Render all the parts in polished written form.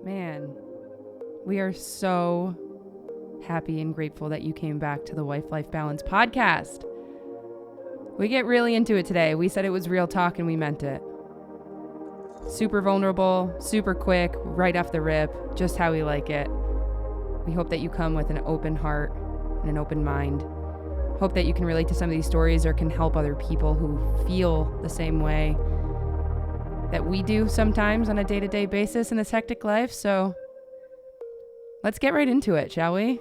Man, we are so happy and grateful that you came back to the Wife Life Balance podcast. We get really into it today. We said it was real talk and we meant it. Super vulnerable, super quick, right off the rip, just how we like it. We hope that you come with an open heart and an open mind. Hope that you can relate to some of these stories or can help other people who feel the same way that we do sometimes on a day-to-day basis in this hectic life. So let's get right into it, shall we?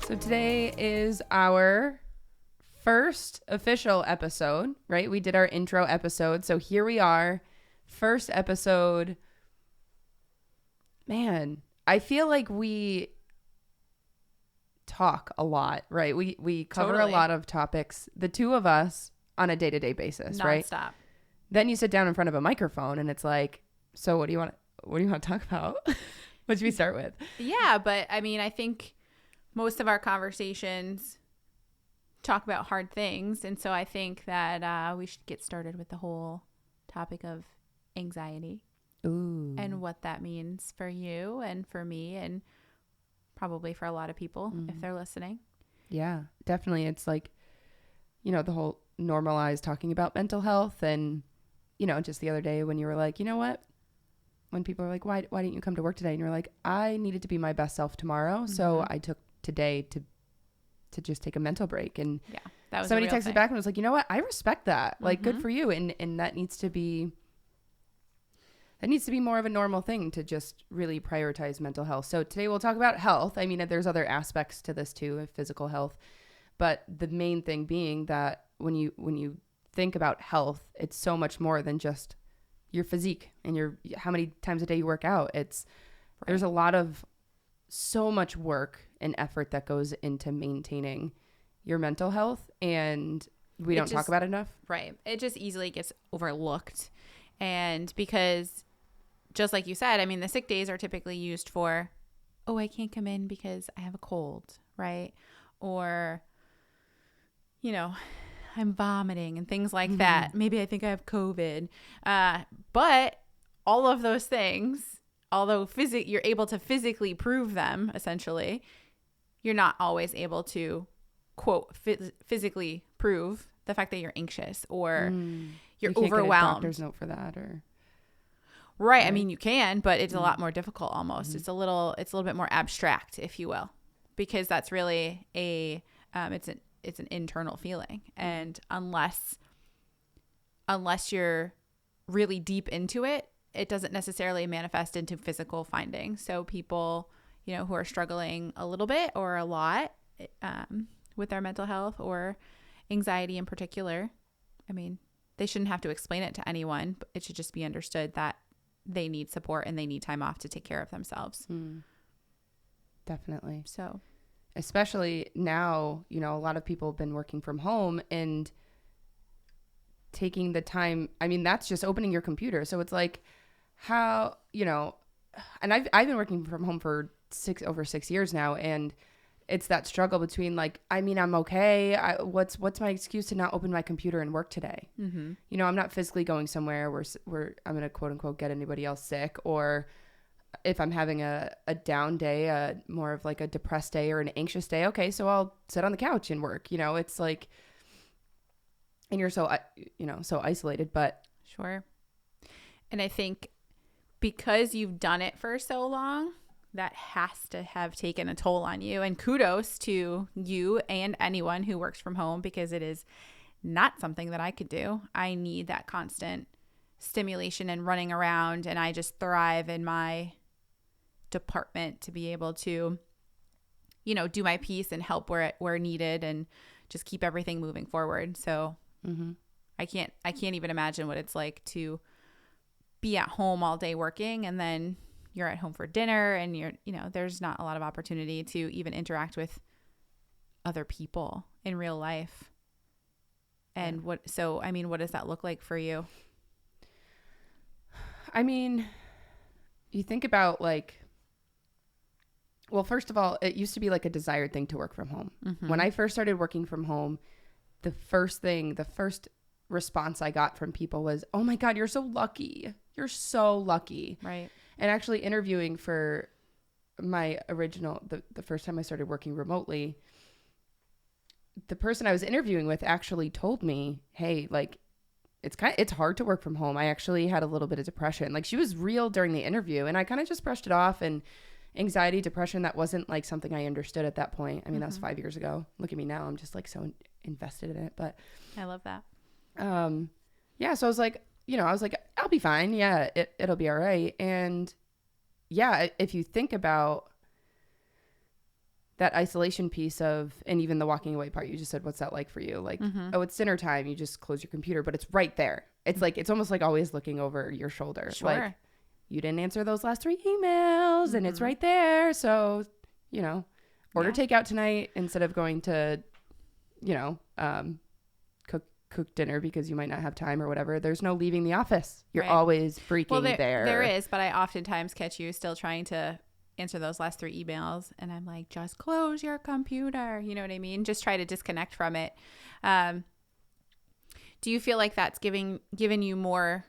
So today is our first official episode, right? We did our intro episode. So here we are, first episode. Man, I feel like we talk a lot, right? We cover a lot of topics, the two of us, on a day-to-day basis, right? Non-stop. Then you sit down in front of a microphone and it's like, so what do you want to talk about? What should we start with? Yeah, but I mean, I think most of our conversations talk about hard things. And so I think that we should get started with the whole topic of anxiety. Ooh. And what that means for you and for me and probably for a lot of people if they're listening. Yeah, definitely. It's like, the whole normalized talking about mental health. And, just the other day when you were like, you know what? When people are like, why didn't you come to work today? And you're like, I needed to be my best self tomorrow. So I took today to just take a mental break. And yeah, that was somebody texted thing. back and was like, you know what? I respect that. Like, good for you. And that needs to be more of a normal thing to just really prioritize mental health. So today we'll talk about health. I mean, there's other aspects to this too, of physical health, but the main thing being that when you think about health, it's so much more than just your physique and how many times a day you work out. There's a lot of so much work and effort that goes into maintaining your mental health, and we don't talk about it enough. Right. It just easily gets overlooked. And because just like you said, I mean, the sick days are typically used for, oh, I can't come in because I have a cold, right? Or, I'm vomiting and things like that. Maybe I think I have COVID. But all of those things, although you're able to physically prove them, essentially, you're not always able to, quote, physically prove the fact that you're anxious or you're overwhelmed. Get a doctor's note for that, or right. I mean, you can, but it's a lot more difficult. Almost, it's a little bit more abstract, if you will, because that's really it's an internal feeling, and unless you're really deep into it, it doesn't necessarily manifest into physical findings. So people, who are struggling a little bit or a lot with their mental health or anxiety in particular, I mean, they shouldn't have to explain it to anyone, but it should just be understood that they need support and they need time off to take care of themselves. Definitely. So especially now, a lot of people have been working from home and taking the time. I mean, that's just opening your computer. So it's like how, and I've been working from home for over 6 years now. And it's that struggle between like, I mean, I'm okay. What's my excuse to not open my computer and work today? I'm not physically going somewhere where I'm going to quote unquote get anybody else sick, or if I'm having a down day, more of like a depressed day or an anxious day. Okay. So I'll sit on the couch and work, it's like, and you're so isolated, but sure. And I think because you've done it for so long, that has to have taken a toll on you. And kudos to you and anyone who works from home, because it is not something that I could do. I need that constant stimulation and running around, and I just thrive in my department to be able to, do my piece and help where needed and just keep everything moving forward. So I can't even imagine what it's like to be at home all day working, and then you're at home for dinner, and there's not a lot of opportunity to even interact with other people in real life. And what does that look like for you? I mean, you think about like, well, first of all, it used to be like a desired thing to work from home. Mm-hmm. When I first started working from home, the first response I got from people was, "Oh my God, you're so lucky. You're so lucky." Right. And actually interviewing for my original, the first time I started working remotely, the person I was interviewing with actually told me, "Hey, like, it's hard to work from home. I actually had a little bit of depression." Like, she was real during the interview, and I kind of just brushed it off. And anxiety, depression, that wasn't like something I understood at that point. I mean, that was 5 years ago. Look at me now. I'm just like so invested in it. But I love that. yeah, so I was like, I'll be fine. Yeah, it'll be all right. And yeah, if you think about that isolation piece of, and even the walking away part, you just said, what's that like for you? Like, oh, it's dinner time. You just close your computer, but it's right there. It's like, it's almost like always looking over your shoulder. Sure. Like, you didn't answer those last 3 emails and it's right there. So, order takeout tonight instead of going to, cook dinner because you might not have time or whatever. There's no leaving the office. You're always freaking there. There is, but I oftentimes catch you still trying to answer those last 3 emails. And I'm like, just close your computer. You know what I mean? Just try to disconnect from it. Do you feel like that's given you more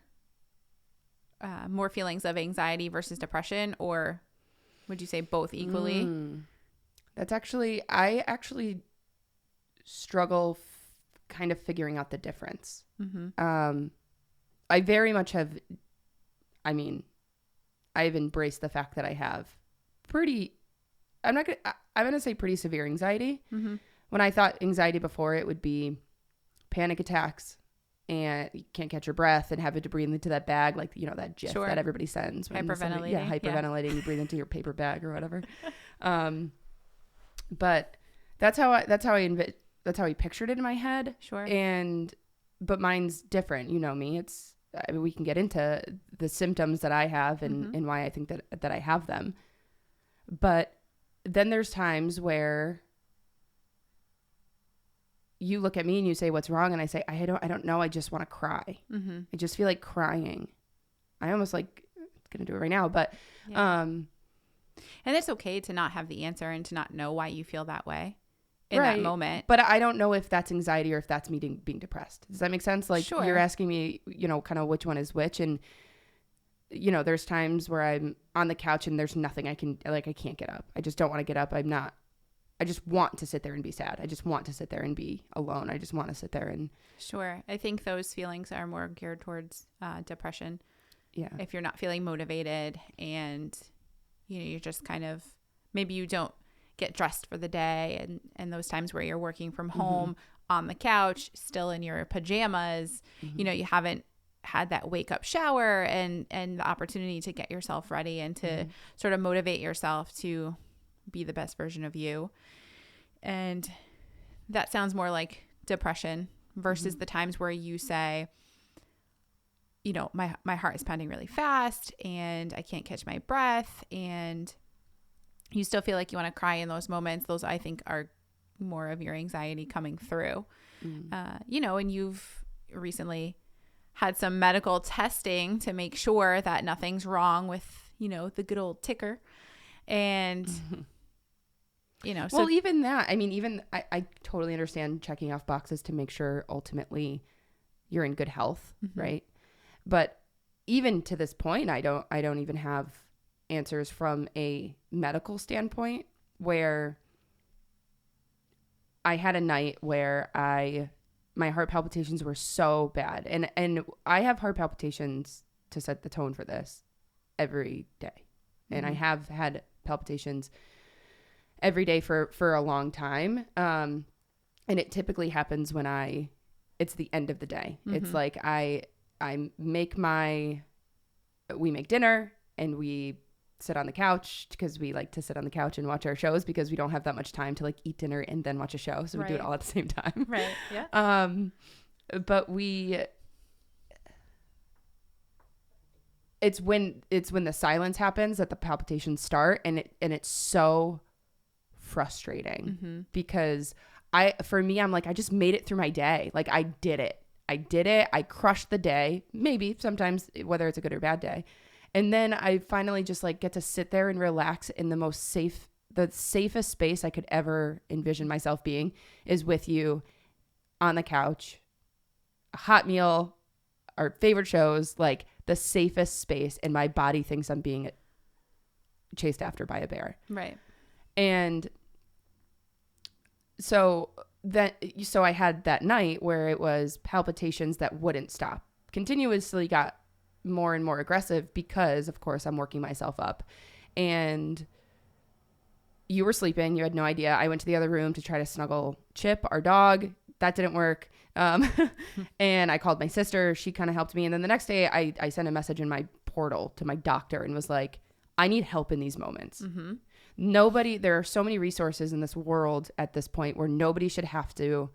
feelings of anxiety versus depression, or would you say both equally? I actually struggle kind of figuring out the difference. I very much have, I've embraced the fact that I have I'm going to say pretty severe anxiety. When I thought anxiety before, it would be panic attacks, and you can't catch your breath and having to breathe into that bag, like, that gif that everybody sends. Hyperventilating. Hyperventilating. You breathe into your paper bag or whatever. But that's how I pictured it in my head. Sure. But mine's different. You know me. We can get into the symptoms that I have and why I think that I have them. But then there's times where you look at me and you say, what's wrong? And I say, I don't know. I just want to cry. I just feel like crying. I almost like going to do it right now, but, and it's okay to not have the answer and to not know why you feel that way in that moment. But I don't know if that's anxiety or if that's me being depressed. Does that make sense? Like, sure. You're asking me, kind of which one is which. And, there's times where I'm on the couch and there's nothing I can't get up. I just don't want to get up. I just want to sit there and be sad. I just want to sit there and be alone. I just want to sit there and... Sure. I think those feelings are more geared towards depression. Yeah. If you're not feeling motivated and, you're just kind of, maybe you don't get dressed for the day, and those times where you're working from home on the couch, still in your pajamas, you haven't had that wake up shower and the opportunity to get yourself ready and to sort of motivate yourself to be the best version of you. And that sounds more like depression versus the times where you say, my heart is pounding really fast and I can't catch my breath, and you still feel like you want to cry in those moments. Those, I think, are more of your anxiety coming through. And you've recently had some medical testing to make sure that nothing's wrong with, the good old ticker. And well, even that, I totally understand checking off boxes to make sure ultimately you're in good health, right? But even to this point, I don't even have answers from a medical standpoint, where I had a night where my heart palpitations were so bad, and I have heart palpitations, to set the tone for this, every day, and I have had palpitations every day for a long time. And it typically happens when it's the end of the day. It's like we make dinner and we sit on the couch, because we like to sit on the couch and watch our shows because we don't have that much time to like eat dinner and then watch a show. So we do it all at the same time. Right. Yeah. But it's when the silence happens that the palpitations start, and it's so frustrating because I'm like, I just made it through my day. Like, I did it. I did it. I crushed the day, maybe sometimes, whether it's a good or bad day. And then I finally just like get to sit there and relax in the safest space I could ever envision myself being is with you on the couch, a hot meal, our favorite shows, like the safest space. And my body thinks I'm being chased after by a bear. Right. And so I had that night where it was palpitations that wouldn't stop, continuously got more and more aggressive because, of course, I'm working myself up. And you were sleeping. You had no idea. I went to the other room to try to snuggle Chip, our dog. That didn't work. And I called my sister. She kind of helped me. And then the next day, I sent a message in my portal to my doctor and was like, I need help in these moments. Mm-hmm. There are so many resources in this world at this point where nobody should have to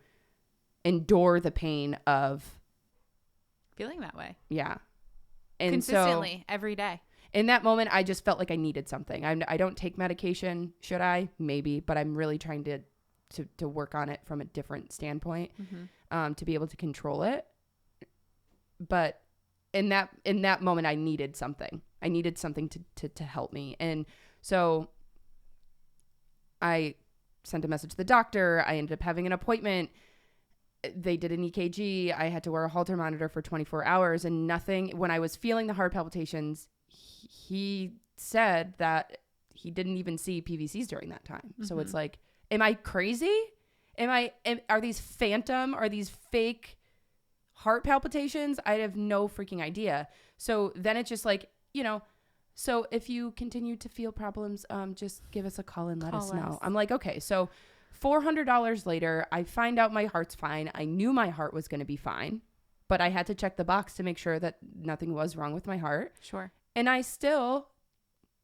endure the pain of feeling that way. Yeah. And consistently every day. In that moment, I just felt like I needed something. I don't take medication. Should I? Maybe. But I'm really trying to work on it from a different standpoint, to be able to control it. But in that moment, I needed something. I needed something to help me. And so I sent a message to the doctor. I ended up having an appointment. They did an EKG. I had to wear a Holter monitor for 24 hours and nothing. When I was feeling the heart palpitations, he said that he didn't even see PVCs during that time. Mm-hmm. So it's like, am I crazy? Are these fake heart palpitations? I have no freaking idea. So then it's just like, so if you continue to feel problems, just give us a call and let us know. I'm like, okay, so $400 later, I find out my heart's fine. I knew my heart was going to be fine, but I had to check the box to make sure that nothing was wrong with my heart. Sure. And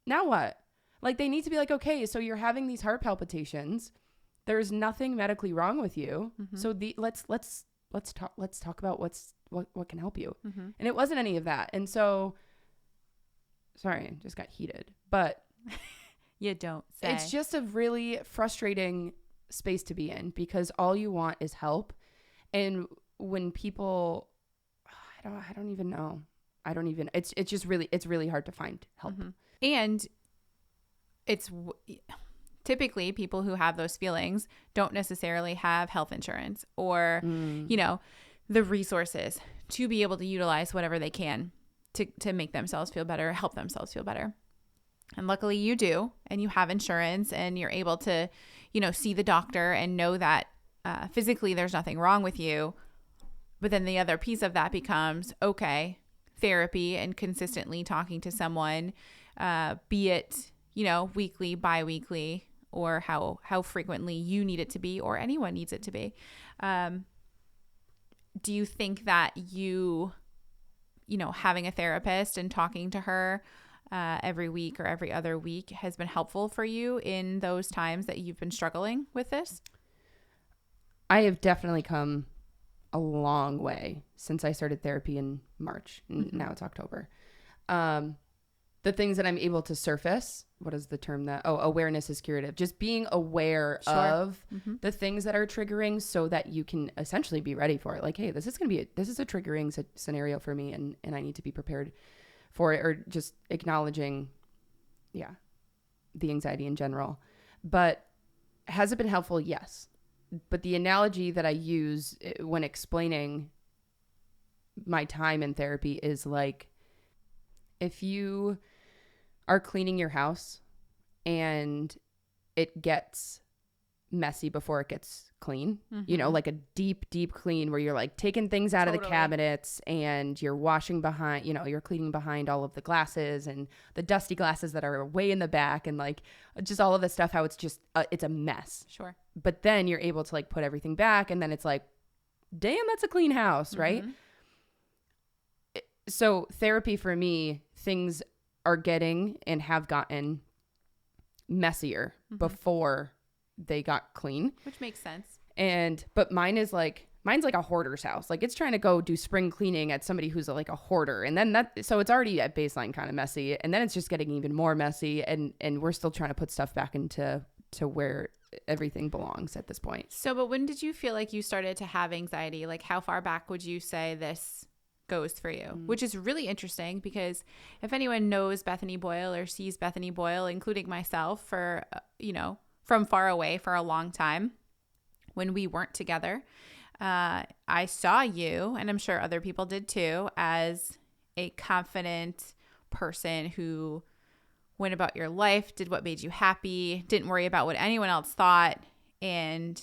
now what? Like, they need to be like, okay, so you're having these heart palpitations. There's nothing medically wrong with you. Mm-hmm. So let's talk about what can help you. Mm-hmm. And it wasn't any of that. And so, sorry, I just got heated, but you don't say. It's just a really frustrating space to be in because all you want is help. And when people, I don't even know. It's just really, it's really hard to find help. Mm-hmm. And it's typically people who have those feelings don't necessarily have health insurance or, the resources to be able to utilize whatever they can to make themselves feel better, help themselves feel better. And luckily you do, and you have insurance and you're able to, see the doctor and know that physically there's nothing wrong with you. But then the other piece of that becomes, okay, therapy and consistently talking to someone, be it, weekly, bi-weekly, or how frequently you need it to be or anyone needs it to be. Do you think that having a therapist and talking to her every week or every other week has been helpful for you in those times that you've been struggling with this? I have definitely come a long way since I started therapy in March. Mm-hmm. Now it's October. The things that I'm able to surface, what is the term awareness is curative. Just being aware of the things that are triggering so that you can essentially be ready for it. Like, hey, this is a triggering scenario for me and I need to be prepared for it, or just acknowledging, the anxiety in general. But has it been helpful? Yes. But the analogy that I use when explaining my time in therapy is like, if you are cleaning your house and it gets messy before it gets clean, like a deep, deep clean where you're like taking things out of the cabinets and you're washing behind, you're cleaning behind all of the glasses and the dusty glasses that are way in the back and like just all of this stuff, how it's just, it's a mess. Sure. But then you're able to like put everything back and then it's like, damn, that's a clean house, right? So therapy for me, things are getting and have gotten messier before they got clean, which makes sense. But mine's like a hoarder's house. Like it's trying to go do spring cleaning at somebody who's like a hoarder, and then so it's already at baseline kind of messy, and then it's just getting even more messy, and we're still trying to put stuff back into to where everything belongs at this point. So, but when did you feel like you started to have anxiety? Like, how far back would you say this goes for you? Which is really interesting, because if anyone knows Bethany Boyle or sees Bethany Boyle, including myself, for, from far away for a long time, when we weren't together, I saw you, and I'm sure other people did too, as a confident person who went about your life, did what made you happy, didn't worry about what anyone else thought, and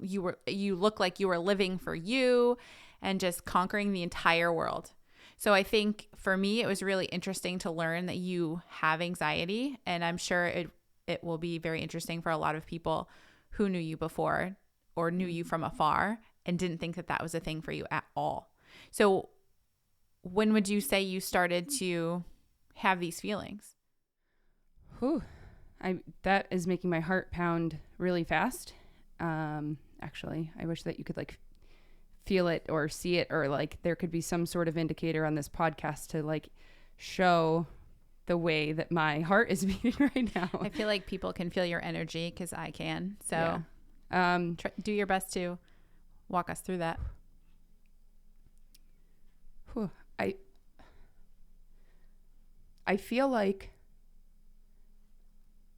you look like you were living for you and just conquering the entire world. So I think for me, it was really interesting to learn that you have anxiety, and I'm sure it will be very interesting for a lot of people who knew you before or knew you from afar and didn't think that that was a thing for you at all. So when would you say you started to have these feelings? Whew. That is making my heart pound really fast. Actually, I wish that you could like feel it or see it, or like there could be some sort of indicator on this podcast to like show the way that my heart is beating right now. I feel like people can feel your energy, because I can. So yeah. Do your best to walk us through that. Whew. I feel like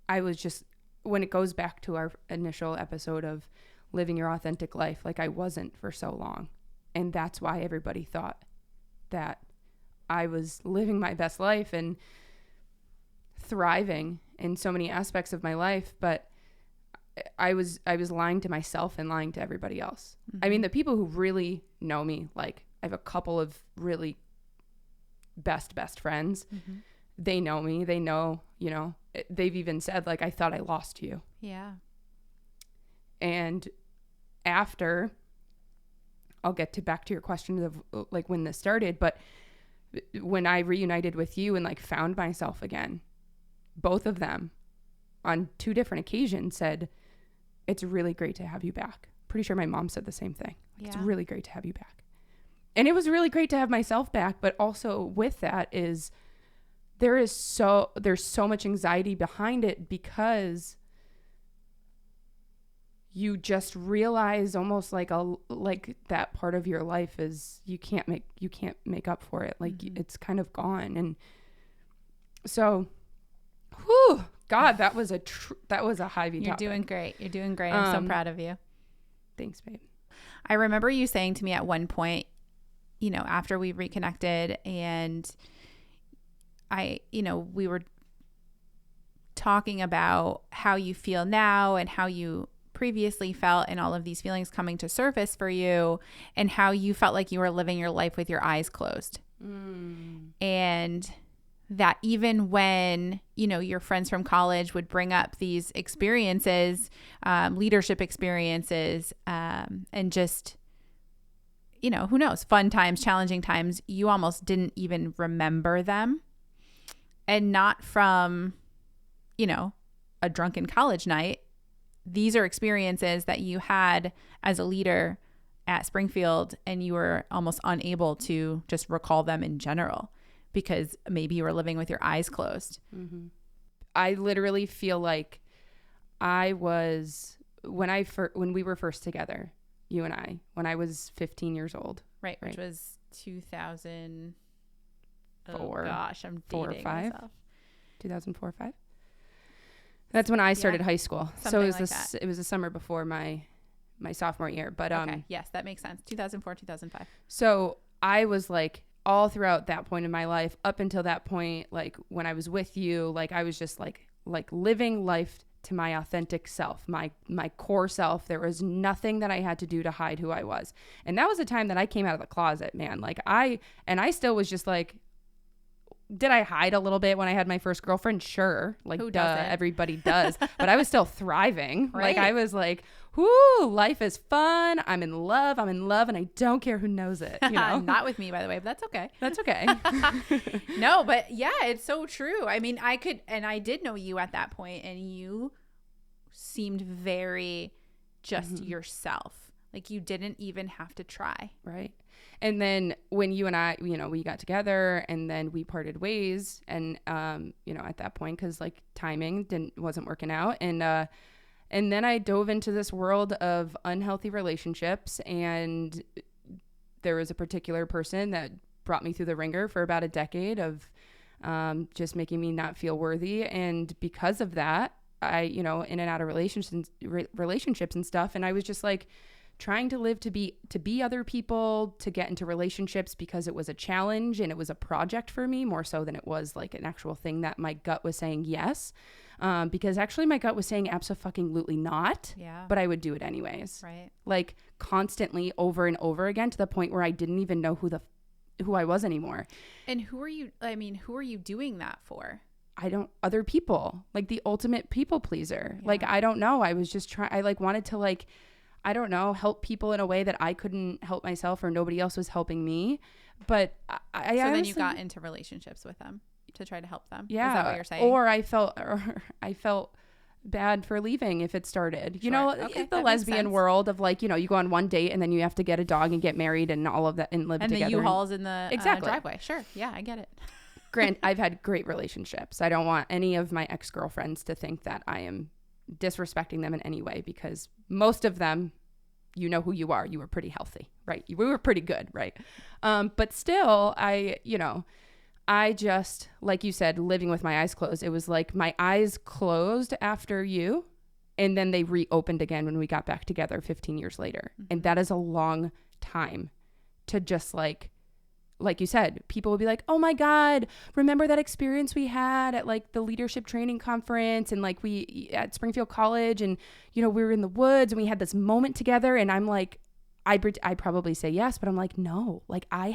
I was just, when it goes back to our initial episode of living your authentic life, like I wasn't for so long. And that's why everybody thought that I was living my best life and thriving in so many aspects of my life. But I was lying to myself and lying to everybody else. Mm-hmm. I mean, the people who really know me, like I have a couple of really best friends. Mm-hmm. They know me. They know, they've even said like, I thought I lost you. Yeah. And after, I'll get back to your question of like when this started, but when I reunited with you and like found myself again, both of them on 2 different occasions said, it's really great to have you back. Pretty sure my mom said the same thing. Like, yeah. It's really great to have you back. And it was really great to have myself back. But also with that is there's so much anxiety behind it, because you just realize almost like that part of your life is you can't make up for it. Like mm-hmm. It's kind of gone. And so, whew, God, that was a high V topic. You're doing great. I'm so proud of you. Thanks, babe. I remember you saying to me at one point, after we reconnected and we were talking about how you feel now and how you previously felt, and all of these feelings coming to surface for you, and how you felt like you were living your life with your eyes closed. And that even when, your friends from college would bring up these experiences, leadership experiences, and just, who knows, fun times, challenging times, you almost didn't even remember them. And not from, a drunken college night. These are experiences that you had as a leader at Springfield, and you were almost unable to just recall them in general because maybe you were living with your eyes closed. Mm-hmm. I literally feel like I was, when we were first together, you and I, when I was 15 years old. Right. Which was 2000. Oh gosh, I'm myself. dating myself. 2004 or 5. That's when I started high school. So it was like it was the summer before my sophomore year. But okay, yes, that makes sense. 2004, 2005. So I was like all throughout that point in my life, up until that point, like when I was with you, like I was just like living life to my authentic self, my core self. There was nothing that I had to do to hide who I was. And that was the time that I came out of the closet, man. Like I still was just like, did I hide a little bit when I had my first girlfriend? Sure. Like, who doesn't? Everybody does. But I was still thriving. Right. Like, I was like, whoo, life is fun. I'm in love, and I don't care who knows it. Not with me, by the way, but that's okay. That's okay. No, but yeah, it's so true. I mean, I did know you at that point, and you seemed very just yourself. Like, you didn't even have to try. Right. And then when you and I, we got together and then we parted ways, and at that point, because like timing wasn't working out, and then I dove into this world of unhealthy relationships, and there was a particular person that brought me through the ringer for about a decade of just making me not feel worthy. And because of that, I, in and out of relationships and stuff. And I was just like trying to live to be other people, to get into relationships because it was a challenge and it was a project for me more so than it was like an actual thing that my gut was saying yes. Because actually my gut was saying abso-fucking-lutely not, but I would do it anyways. Right. Like constantly over and over again to the point where I didn't even know who I was anymore. And who are you doing that for? Other people, like the ultimate people pleaser. Yeah. Like, I don't know. I was just I like wanted to like, I don't know, help people in a way that I couldn't help myself or nobody else was helping me. But so then you got into relationships with them to try to help them. Yeah. Is that what you're saying? Or I felt bad for leaving if it started. Okay, the lesbian world of like, you go on one date and then you have to get a dog and get married and all of that and live together. And the U-Hauls in the exactly. Driveway. Sure. Yeah, I get it. I've had great relationships. I don't want any of my ex-girlfriends to think that I am disrespecting them in any way, because most of them, you know who you are. You were pretty healthy, right? We were pretty good, right? But still, I just, like you said, living with my eyes closed. It was like my eyes closed after you, and then they reopened again when we got back together 15 years later. Mm-hmm. And that is a long time to just like you said, people will be like, oh my God, remember that experience we had at like the leadership training conference and like we at Springfield College, and, we were in the woods and we had this moment together. And I'm like, I probably say yes, but I'm like, no, like I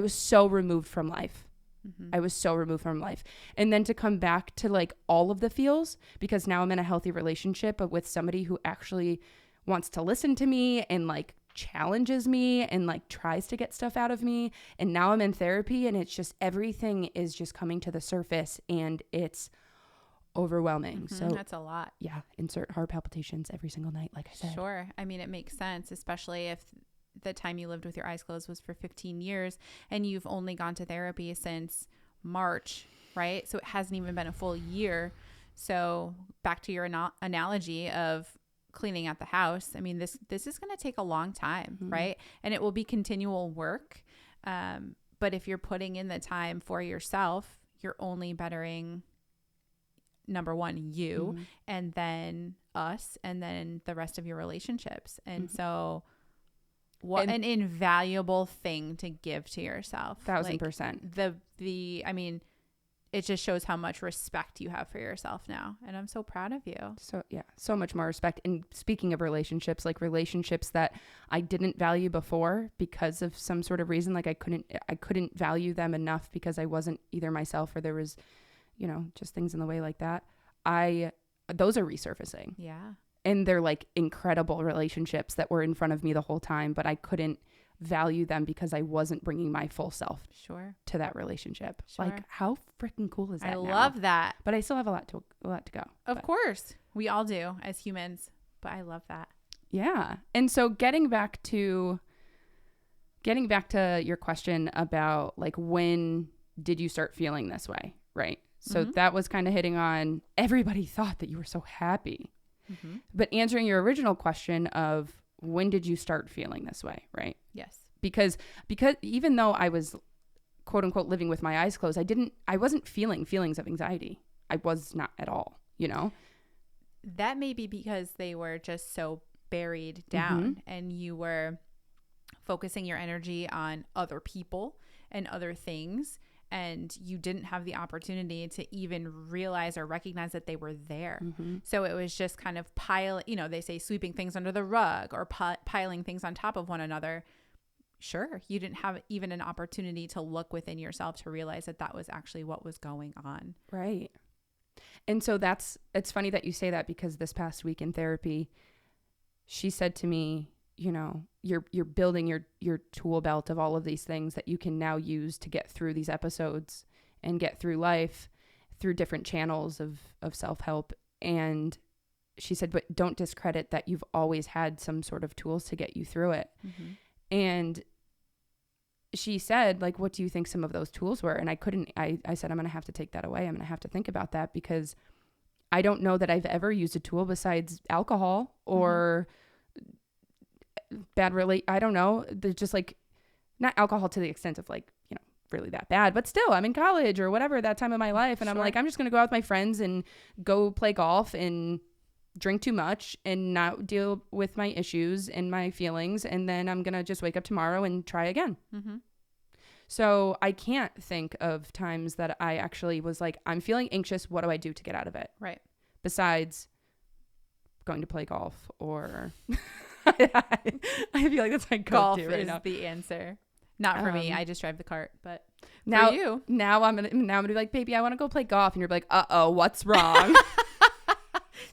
was so removed from life. Mm-hmm. I was so removed from life. And then to come back to like all of the feels, because now I'm in a healthy relationship, but with somebody who actually wants to listen to me and like challenges me and like tries to get stuff out of me. And now I'm in therapy, and it's just everything is just coming to the surface, and it's overwhelming. Mm-hmm, so that's a lot. Yeah. Insert heart palpitations every single night, like I said. Sure. I mean, it makes sense, especially if the time you lived with your eyes closed was for 15 years and you've only gone to therapy since March, right? So it hasn't even been a full year. So back to your analogy of cleaning out the house. I mean, this is going to take a long time, mm-hmm. right? And it will be continual work. But if you're putting in the time for yourself, you're only bettering, number one, you, mm-hmm. and then us, and then the rest of your relationships. And mm-hmm. so what an invaluable thing to give to yourself. 1,000%. I mean, it just shows how much respect you have for yourself now. And I'm so proud of you. So yeah, so much more respect. And speaking of relationships, like relationships that I didn't value before because of some sort of reason, like I couldn't value them enough because I wasn't either myself or there was, just things in the way like that. Those are resurfacing. Yeah. And they're like incredible relationships that were in front of me the whole time, but I couldn't value them because I wasn't bringing my full self to that relationship. Sure. Like, how freaking cool is that? I love that. But I still have a lot to go. Of course. We all do as humans, but I love that. Yeah. And so getting back to your question about like, when did you start feeling this way? Right. So mm-hmm. that was kind of hitting on, everybody thought that you were so happy. Mm-hmm. But answering your original question of when did you start feeling this way, right? Yes. Because even though I was quote unquote living with my eyes closed, I wasn't feeling feelings of anxiety. I was not at all, That may be because they were just so buried down, mm-hmm. and you were focusing your energy on other people and other things, and you didn't have the opportunity to even realize or recognize that they were there. Mm-hmm. So it was just kind of they say sweeping things under the rug or piling things on top of one another. Sure, you didn't have even an opportunity to look within yourself to realize that was actually what was going on. Right. And so it's funny that you say that, because this past week in therapy, she said to me, you're building your tool belt of all of these things that you can now use to get through these episodes and get through life through different channels of self-help. And she said, but don't discredit that you've always had some sort of tools to get you through it. Mm-hmm. And she said, like, what do you think some of those tools were? And I said, I'm going to have to take that away. I'm going to have to think about that because I don't know that I've ever used a tool besides alcohol or I don't know. There's just like, not alcohol to the extent of like, you know, really that bad, but still I'm in college or whatever that time of my life. And I'm like, I'm just going to go out with my friends and go play golf and drink too much and not deal with my issues and my feelings. And then I'm going to just wake up tomorrow and try again. So I can't think of times that I actually was like, I'm feeling anxious. What do I do to get out of it? Right. Besides going to play golf or I feel like that's my go-to Golf right is now. the answer. Not for me. I just drive the cart, but now for you. Now I'm gonna be like, baby, I want to go play golf. And you're like, uh-oh, what's wrong?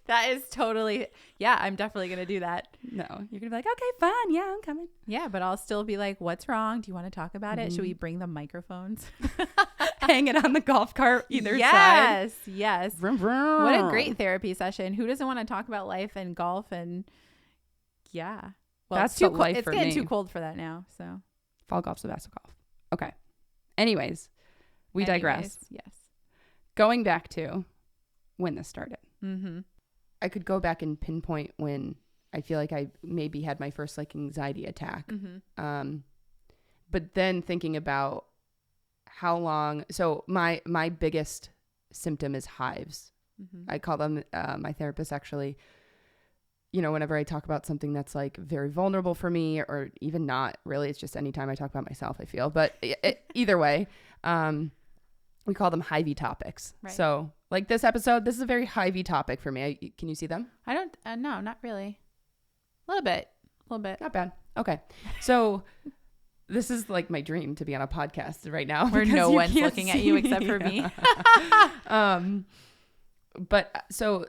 That is totally, yeah, I'm definitely going to do that. No, you're going to be like, okay, fun. Yeah, I'm coming. Yeah, but I'll still be like, what's wrong? Do you want to talk about it? Should we bring the microphones? Hang it on the golf cart either side. Yes, yes. Vroom, vroom. What a great therapy session. Who doesn't want to talk about life and golf? And yeah. Well, That's it's too the cold. life It's for getting me. too cold for that now. So Fall golf's the best of golf. Okay. Anyways, we digress. Yes. Going back to when this started. Mm-hmm. I could go back and pinpoint when I feel like I maybe had my first like anxiety attack. But then thinking about how long, so my biggest symptom is hives. I call them, my therapist actually, you know, whenever I talk about something that's like very vulnerable for me or even not really, it's just anytime I talk about myself, I feel, but either way, we call them hivey topics. Right. So like this episode, this is a very hivey topic for me. Can you see them? I don't, no, not really. A little bit. Not bad. Okay. So this is like my dream to be on a podcast right now. Where no one's looking at you except for me. But so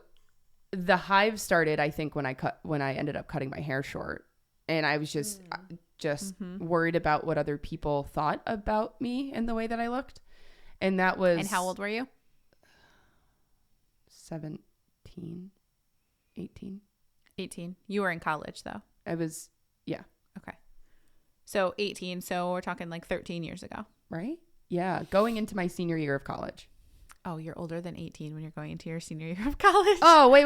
the hive started, I think, when I ended up cutting my hair short, and I was just worried about what other people thought about me and the way that I looked. And that was. And how old were you? 17, 18. 18. You were in college though. I was, yeah. Okay. So 18. So we're talking like 13 years ago. Right? Yeah. Going into my senior year of college. Oh, you're older than 18 when you're going into your senior year of college. Oh, wait.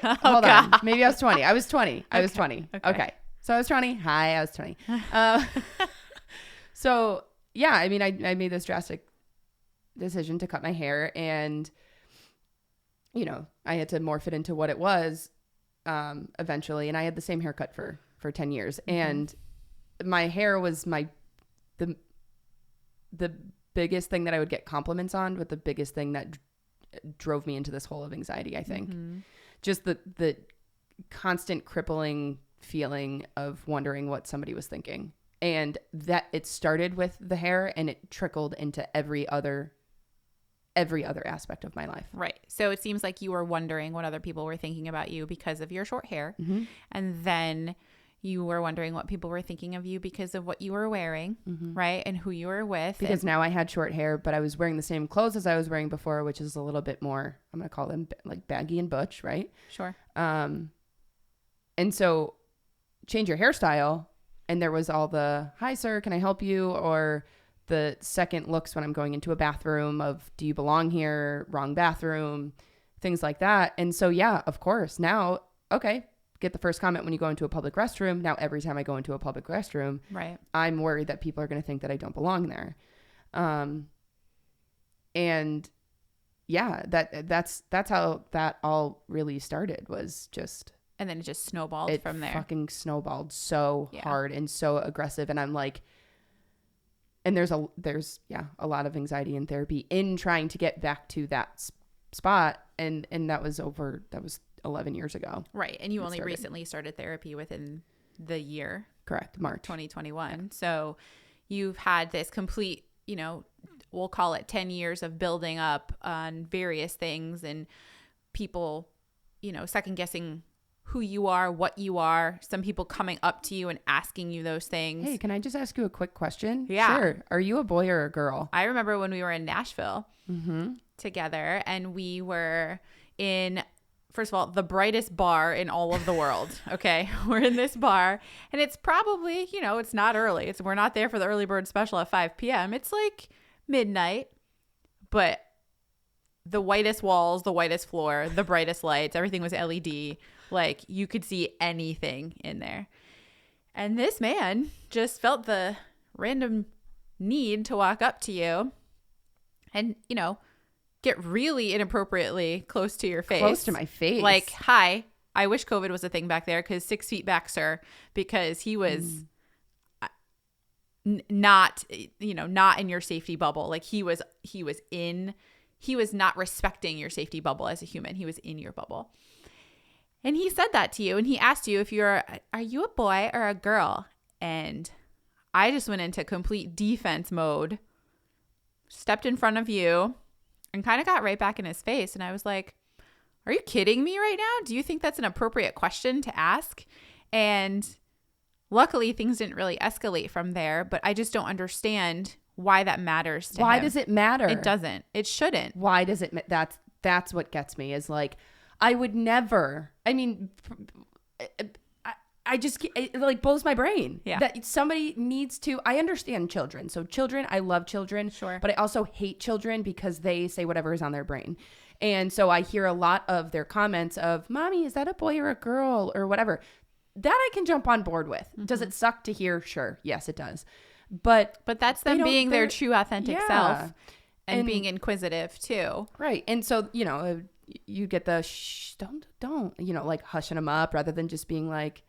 Hold God. on. Maybe I was 20. I was 20. I was 20. Okay. Okay. So I was 20. Hi, I was 20. So yeah, I mean, I made this drastic decision to cut my hair, and you know, I had to morph it into what it was eventually, and I had the same haircut for 10 years. And my hair was the biggest thing that I would get compliments on, but the biggest thing that drove me into this hole of anxiety, I think. Just the constant crippling feeling of wondering what somebody was thinking. And that it started with the hair and it trickled into every other aspect of my life. Right. So it seems like you were wondering what other people were thinking about you because of your short hair. And then you were wondering what people were thinking of you because of what you were wearing, right? And who you were with. Because now I had short hair, but I was wearing the same clothes as I was wearing before, which is a little bit more, I'm going to call them like baggy and butch, right? Sure. And so change your hairstyle. And there was all the, hi, sir, can I help you? Or the second looks when I'm going into a bathroom of, do you belong here? Wrong bathroom, things like that. And so, yeah, of course. Now, okay, get the first comment when you go into a public restroom. Now, every time I go into a public restroom, right, I'm worried that people are going to think that I don't belong there. And yeah, that's how that all really started, was just. And then it just snowballed from there. It fucking snowballed so hard and so aggressive. And I'm like, and there's a lot of anxiety in therapy in trying to get back to that spot. And that was 11 years ago. Right. And you only recently started therapy within the year. Correct. March 2021. Yeah. So you've had this complete, you know, we'll call it 10 years of building up on various things and people, you know, second guessing who you are, what you are, some people coming up to you and asking you those things. Hey, can I just ask you a quick question? Yeah. Sure. Are you a boy or a girl? I remember when we were in Nashville together, and we were in, first of all, the brightest bar in all of the world. Okay. We're in this bar and it's probably, you know, it's not early. We're not there for the early bird special at 5 p.m. It's like midnight, but the whitest walls, the whitest floor, the brightest lights, everything was LED. Like you could see anything in there. And this man just felt the random need to walk up to you and, you know, get really inappropriately close to your face. Close to my face. Like, hi, I wish COVID was a thing back there because 6 feet back, sir, because he was not, you know, not in your safety bubble. Like he was not respecting your safety bubble as a human. He was in your bubble. And he said that to you and he asked you if are you a boy or a girl? And I just went into complete defense mode, stepped in front of you and kind of got right back in his face. And I was like, are you kidding me right now? Do you think that's an appropriate question to ask? And luckily things didn't really escalate from there, but I just don't understand why that matters to him. Why does it matter? It doesn't. It shouldn't. Why does it? That's what gets me is like, I would never, I mean, I just, it like blows my brain that somebody needs to, I understand children. So children, I love children, sure, but I also hate children because they say whatever is on their brain. And so I hear a lot of their comments of, mommy, is that a boy or a girl or whatever? That I can jump on board with. Mm-hmm. Does it suck to hear? Sure. Yes, it does. But that's them being their true authentic self and being inquisitive too. Right. And so, you know, you get the shh, don't, you know, like hushing them up rather than just being like,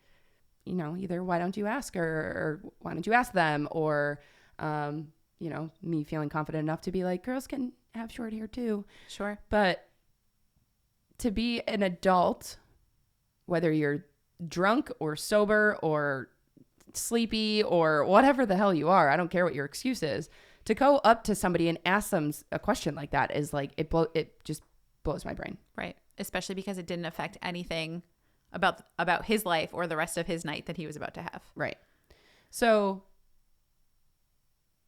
you know, either why don't you ask her or why don't you ask them? Or, you know, me feeling confident enough to be like, girls can have short hair too. Sure. But to be an adult, whether you're drunk or sober or sleepy or whatever the hell you are, I don't care what your excuse is, to go up to somebody and ask them a question like that is like, it just blows my brain. Right. Especially because it didn't affect anything about his life or the rest of his night that he was about to have. Right. So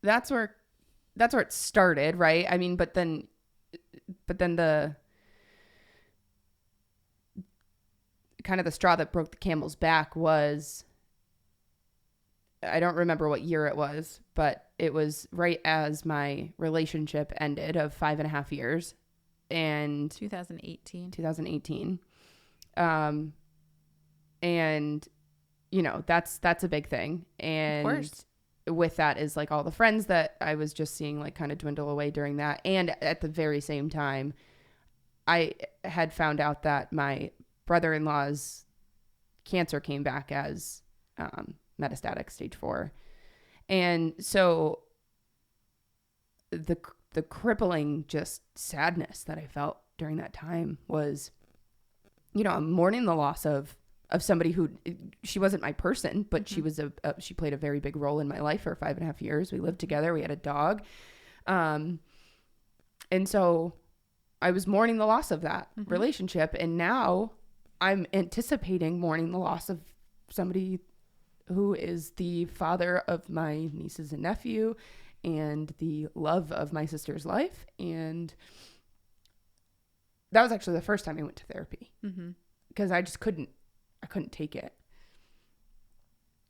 that's where it started, right? I mean, but then the kind of the straw that broke the camel's back was, I don't remember what year it was, but it was right as my relationship ended of 5.5 years. And 2018. And you know, that's a big thing. And of course, with that is like all the friends that I was just seeing like kind of dwindle away during that. And at the very same time, I had found out that my brother-in-law's cancer came back as metastatic stage 4. And so the crippling just sadness that I felt during that time was, you know, I'm mourning the loss of somebody who, she wasn't my person, but mm-hmm. she played a very big role in my life for 5.5 years. We lived together. We had a dog. And so I was mourning the loss of that mm-hmm. relationship. And now I'm anticipating mourning the loss of somebody who is the father of my nieces and nephew and the love of my sister's life. And that was actually the first time I went to therapy because I just couldn't take it.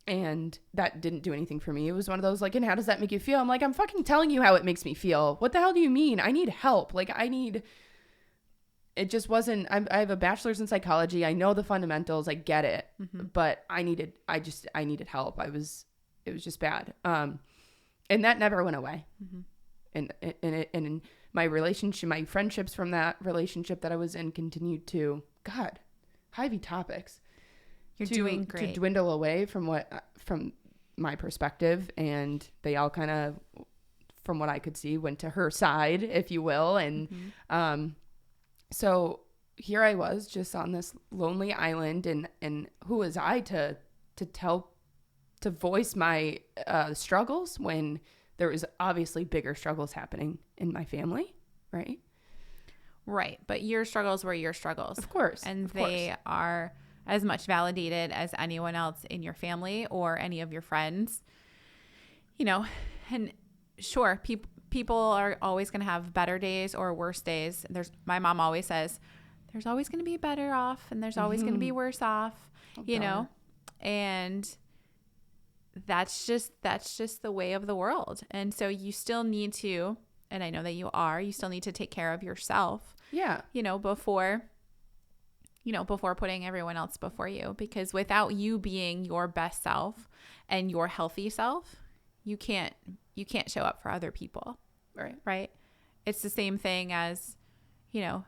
And that didn't do anything for me. It was one of those like, and how does that make you feel? I'm like, I'm fucking telling you how it makes me feel. What the hell do you mean? I need help. Like it just wasn't, I have a bachelor's in psychology. I know the fundamentals. I get it. Mm-hmm. But I needed help. It was just bad. And that never went away. Mm-hmm. And my relationship, my friendships from that relationship that I was in continued to, God, heavy topics. You're doing great. To dwindle away from my perspective. And they all kind of, from what I could see, went to her side, if you will. And, mm-hmm. So here I was just on this lonely island, and who was I to voice my struggles when there was obviously bigger struggles happening in my family, right? Right, but your struggles were your struggles. Of course. And they are as much validated as anyone else in your family or any of your friends. You know, and sure, people are always going to have better days or worse days. My mom always says there's always going to be better off and there's always going to be worse off, you know, and that's just the way of the world. And so you still need to, and I know that you still need to take care of yourself. Yeah. Before putting everyone else before you, because without you being your best self and your healthy self, you can't show up for other people. Right. It's the same thing as,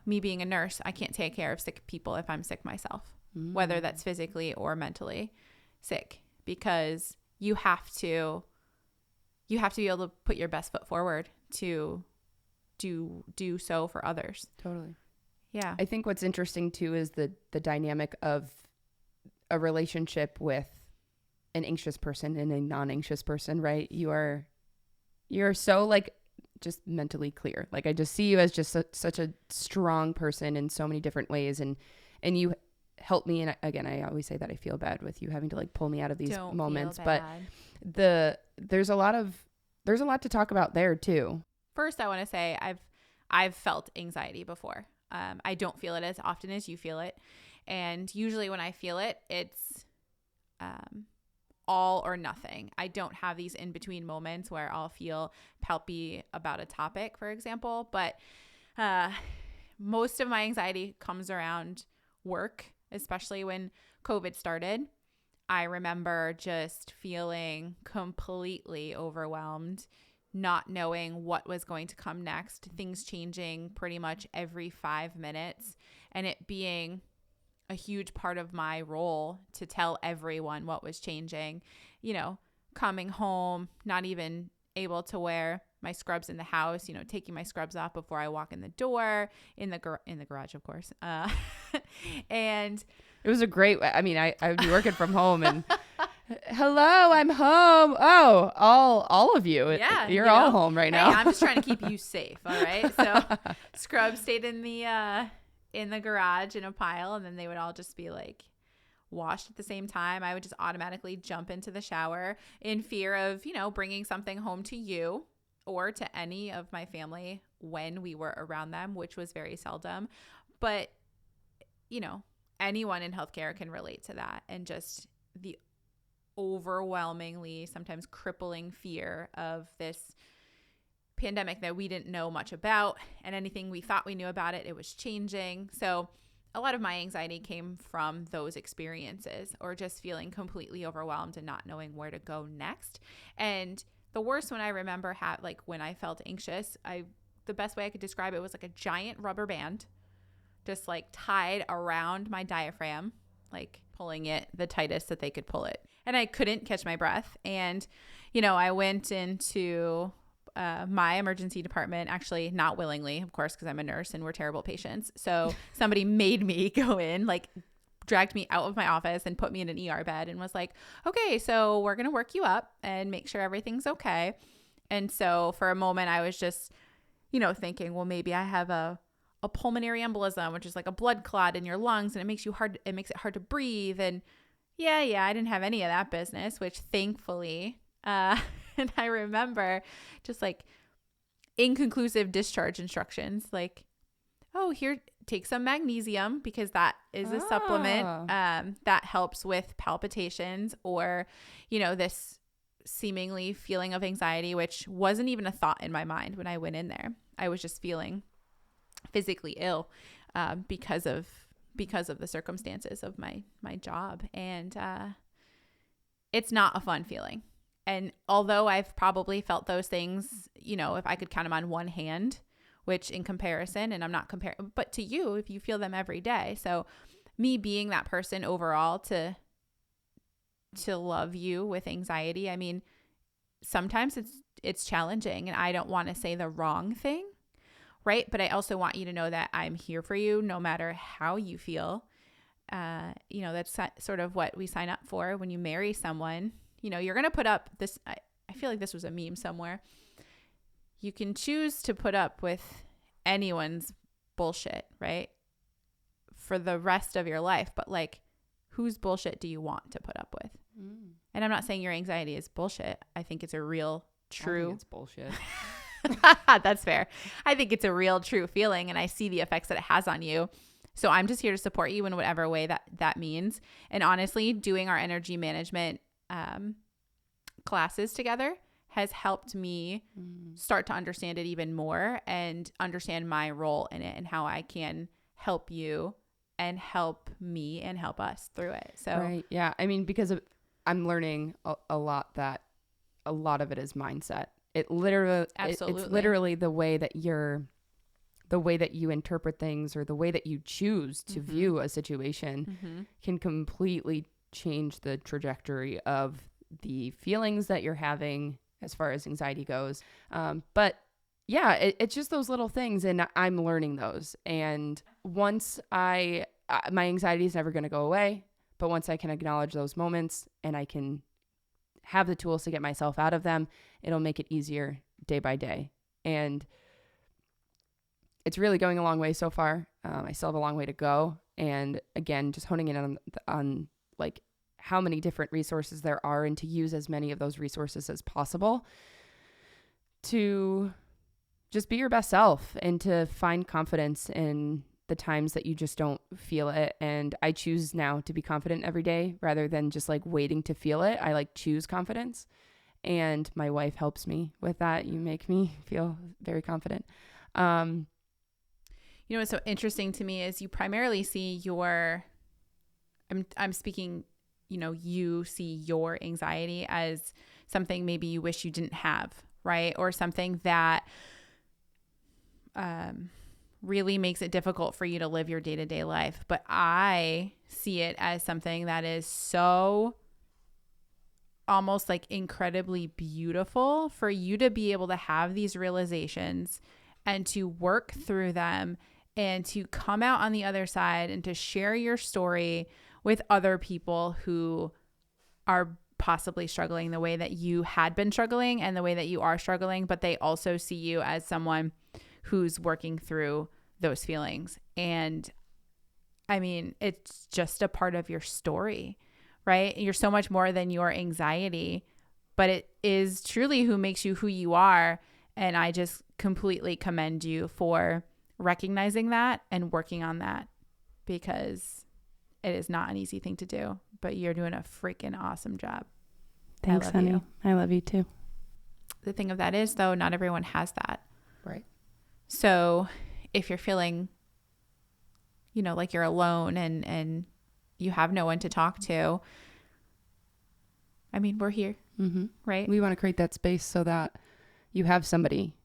me being a nurse. I can't take care of sick people if I'm sick myself, whether that's physically or mentally sick, because you have to be able to put your best foot forward to do so for others. Totally. Yeah. I think what's interesting too is the dynamic of a relationship with an anxious person and a non-anxious person, right? You're so like just mentally clear. Like I just see you as just such a strong person in so many different ways, and you help me. And again, I always say that I feel bad with you having to like pull me out of these moments, but there's a lot to talk about there too. First, I want to say I've felt anxiety before. I don't feel it as often as you feel it. And usually when I feel it, it's all or nothing. I don't have these in-between moments where I'll feel palpy about a topic, for example. But most of my anxiety comes around work, especially when COVID started. I remember just feeling completely overwhelmed, not knowing what was going to come next, things changing pretty much every 5 minutes, and it being a huge part of my role to tell everyone what was changing, coming home, not even able to wear my scrubs in the house, taking my scrubs off before I walk in the door, in the garage, of course. And it was I would be working from home and hello, I'm home. Oh, all of you. Yeah. You're all home right now. Hey, I'm just trying to keep you safe. All right. So scrubs stayed in the garage in a pile, and then they would all just be like washed at the same time. I would just automatically jump into the shower in fear of, bringing something home to you or to any of my family when we were around them, which was very seldom. But, anyone in healthcare can relate to that, and just the overwhelmingly, sometimes crippling fear of this pandemic that we didn't know much about, and anything we thought we knew about it was changing. So a lot of my anxiety came from those experiences, or just feeling completely overwhelmed and not knowing where to go next. And the worst one I remember when I felt anxious, the best way I could describe it was like a giant rubber band just like tied around my diaphragm, like pulling it the tightest that they could pull it. And I couldn't catch my breath. And, I went into my emergency department, actually not willingly, of course, because I'm a nurse and we're terrible patients. So somebody made me go in, like dragged me out of my office and put me in an ER bed and was like, okay, so we're going to work you up and make sure everything's okay. And so for a moment I was just, thinking, well, maybe I have a pulmonary embolism, which is like a blood clot in your lungs, and it makes it hard to breathe. And yeah, I didn't have any of that business, which thankfully, and I remember just like inconclusive discharge instructions, like, oh, here, take some magnesium, because that is a supplement that helps with palpitations, or, this seemingly feeling of anxiety, which wasn't even a thought in my mind when I went in there. I was just feeling physically ill because of the circumstances of my job. And it's not a fun feeling. And although I've probably felt those things, if I could count them on one hand, which in comparison, and I'm not comparing, but to you, if you feel them every day. So me being that person overall to love you with anxiety, I mean, sometimes it's challenging, and I don't want to say the wrong thing, right? But I also want you to know that I'm here for you no matter how you feel. That's sort of what we sign up for when you marry someone. You're going to put up this, I feel like this was a meme somewhere. You can choose to put up with anyone's bullshit, right? For the rest of your life. But like, whose bullshit do you want to put up with? And I'm not saying your anxiety is bullshit. I think it's a real, true. I think it's bullshit. That's fair. I think it's a real, true feeling, and I see the effects that it has on you. So I'm just here to support you in whatever way that means. And honestly, doing our energy management classes together has helped me start to understand it even more and understand my role in it and how I can help you and help me and help us through it. So right. Yeah. I mean, I'm learning a lot that a lot of it is mindset. It's literally the way that you interpret things or the way that you choose to view a situation can completely change the trajectory of the feelings that you're having as far as anxiety goes. But yeah, it's just those little things, and I'm learning those. And once my anxiety is never going to go away, but once I can acknowledge those moments and I can have the tools to get myself out of them, it'll make it easier day by day. And it's really going a long way so far. I still have a long way to go. And again, just honing in on like how many different resources there are and to use as many of those resources as possible to just be your best self and to find confidence in the times that you just don't feel it. And I choose now to be confident every day rather than just like waiting to feel it. I like choose confidence, and my wife helps me with that. You make me feel very confident. You know, what's so interesting to me is you primarily see I'm speaking, you know, you see your anxiety as something maybe you wish you didn't have, right? Or something that really makes it difficult for you to live your day-to-day life. But I see it as something that is so almost like incredibly beautiful for you to be able to have these realizations and to work through them and to come out on the other side and to share your story with other people who are possibly struggling the way that you had been struggling and the way that you are struggling, but they also see you as someone who's working through those feelings. And I mean, it's just a part of your story, right? You're so much more than your anxiety, but it is truly who makes you who you are. And I just completely commend you for recognizing that and working on that, because it is not an easy thing to do, but you're doing a freaking awesome job. Thanks, honey. I love you too. The thing of that is, though, not everyone has that. Right. So if you're feeling, you know, like you're alone and you have no one to talk to, I mean, we're here, right? We want to create that space so that you have somebody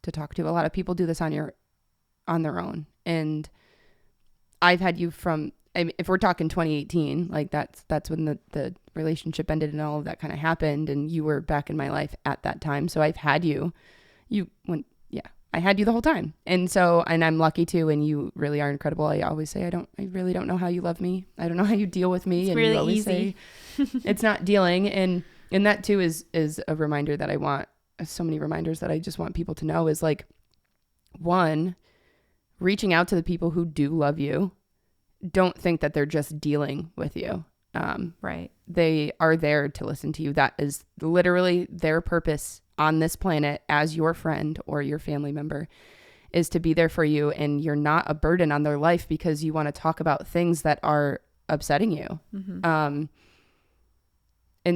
to talk to. A lot of people do this on their own. And I've had you if we're talking 2018, like that's when the relationship ended and all of that kind of happened, and you were back in my life at that time. So I've had I had you the whole time. And I'm lucky too. And you really are incredible. I always say, I really don't know how you love me. I don't know how you deal with me. It's and really you always easy. say it's not dealing. And that too is a reminder that I want, so many reminders that I just want people to know is like, one, reaching out to the people who do love you. Don't think that they're just dealing with you. Right. They are there to listen to you. That is literally their purpose on this planet as your friend or your family member, is to be there for you. And you're not a burden on their life because you want to talk about things that are upsetting you. And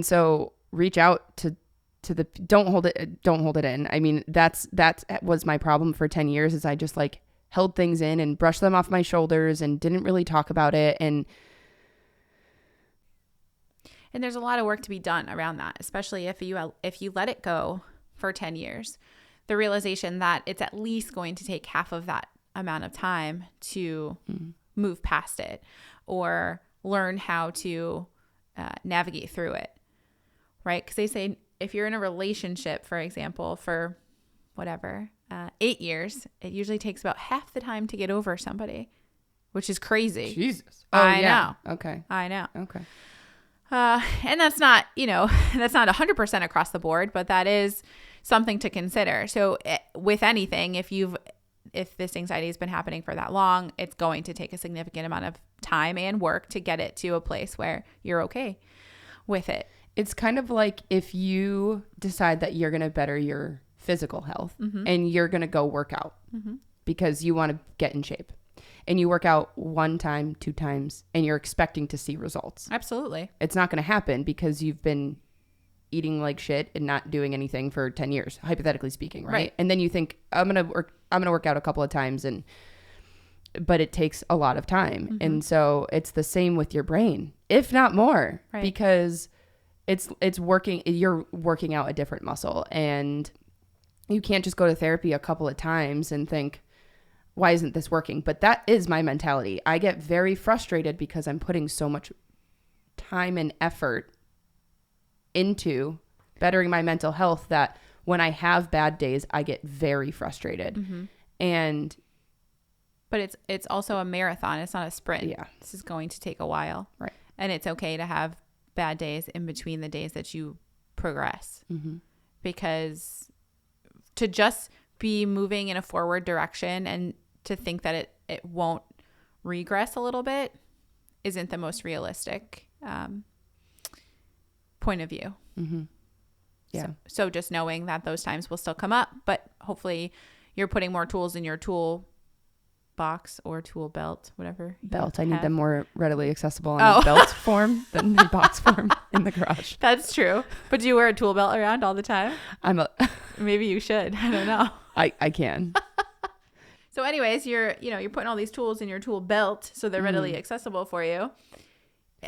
so reach out to don't hold it in. I mean, that was my problem for 10 years is I just like held things in and brushed them off my shoulders and didn't really talk about it. And there's a lot of work to be done around that, especially if you let it go for 10 years, the realization that it's at least going to take half of that amount of time to move past it or learn how to navigate through it, right? Because they say if you're in a relationship, for example, for whatever, 8 years, it usually takes about half the time to get over somebody, which is crazy. Jesus. I know. Okay. I know. Okay. And that's not, that's not 100% across the board, but that is something to consider. So with anything, if this anxiety has been happening for that long, it's going to take a significant amount of time and work to get it to a place where you're okay with it. It's kind of like if you decide that you're going to better your physical health and you're going to go work out because you want to get in shape. and you work out 1 time, 2 times, and you're expecting to see results. Absolutely. It's not going to happen because you've been eating like shit and not doing anything for 10 years, hypothetically speaking, right? And then you think, I'm going to work out a couple of times, but it takes a lot of time. And so it's the same with your brain, if not more, because it's working, you're working out a different muscle, and you can't just go to therapy a couple of times and think, why isn't this working? But that is my mentality. I get very frustrated because I'm putting so much time and effort into bettering my mental health that when I have bad days, I get very frustrated. But it's also a marathon. It's not a sprint. Yeah. This is going to take a while. Right. And it's okay to have bad days in between the days that you progress. Because to just be moving in a forward direction and to think that it won't regress a little bit isn't the most realistic point of view. Yeah. So just knowing that those times will still come up, but hopefully you're putting more tools in your tool box or tool belt, whatever. Belt. I need them more readily accessible in a belt form than in box form in the garage. That's true. But do you wear a tool belt around all the time? Maybe you should. I don't know. I can. So anyways, you're putting all these tools in your tool belt so they're readily accessible for you.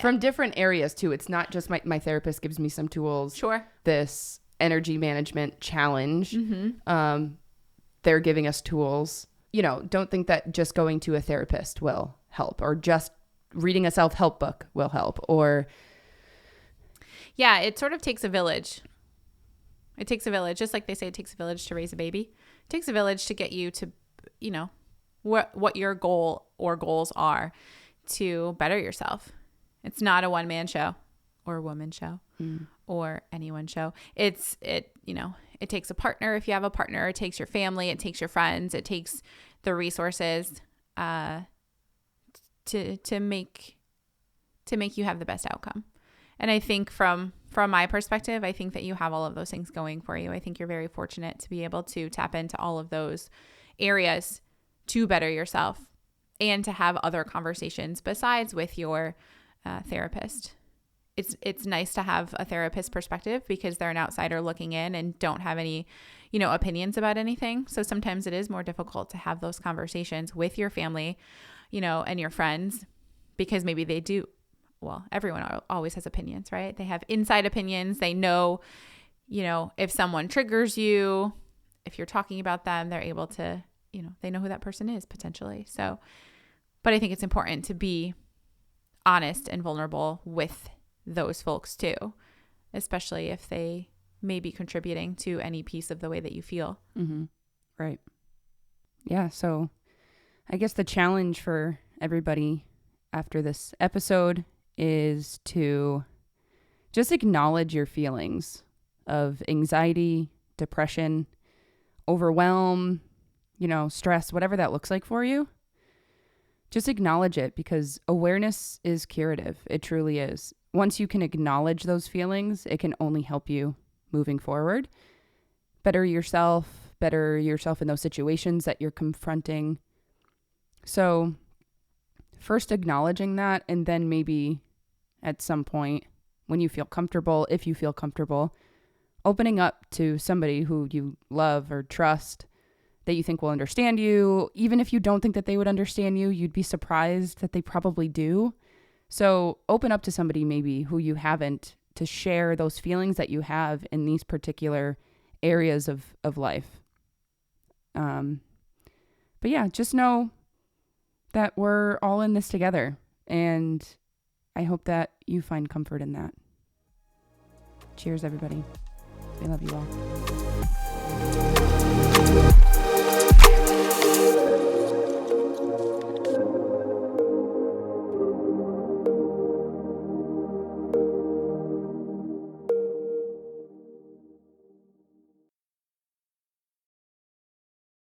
From different areas too. It's not just my therapist gives me some tools. Sure. This energy management challenge. They're giving us tools. Don't think that just going to a therapist will help, or just reading a self-help book will help, or. Yeah, it sort of takes a village. It takes a village, just like they say it takes a village to raise a baby. It takes a village to get you to, what your goal or goals are to better yourself. It's not a one-man show or a woman show or anyone show. It takes a partner if you have a partner. It takes your family. It takes your friends. It takes the resources to make you have the best outcome. And I think from my perspective, I think that you have all of those things going for you. I think you're very fortunate to be able to tap into all of those areas to better yourself and to have other conversations besides with your therapist. It's nice to have a therapist perspective because they're an outsider looking in and don't have any, opinions about anything. So sometimes it is more difficult to have those conversations with your family, and your friends, because maybe they do. Well, everyone always has opinions, right? They have inside opinions. They know, if someone triggers you, if you're talking about them, they're able to, they know who that person is potentially. So, but I think it's important to be honest and vulnerable with those folks too, especially if they may be contributing to any piece of the way that you feel. Right. Yeah. So I guess the challenge for everybody after this episode is to just acknowledge your feelings of anxiety, depression, overwhelm, stress, whatever that looks like for you. Just acknowledge it, because awareness is curative. It truly is. Once you can acknowledge those feelings, it can only help you moving forward. Better yourself in those situations that you're confronting. So first acknowledging that, and then maybe at some point when you feel comfortable, if you feel comfortable, opening up to somebody who you love or trust, that you think will understand you. Even if you don't think that they would understand you, you'd be surprised that they probably do. So open up to somebody maybe who you haven't, to share those feelings that you have in these particular areas of life. But yeah, just know that we're all in this together, and I hope that you find comfort in that. Cheers, everybody. We love you all.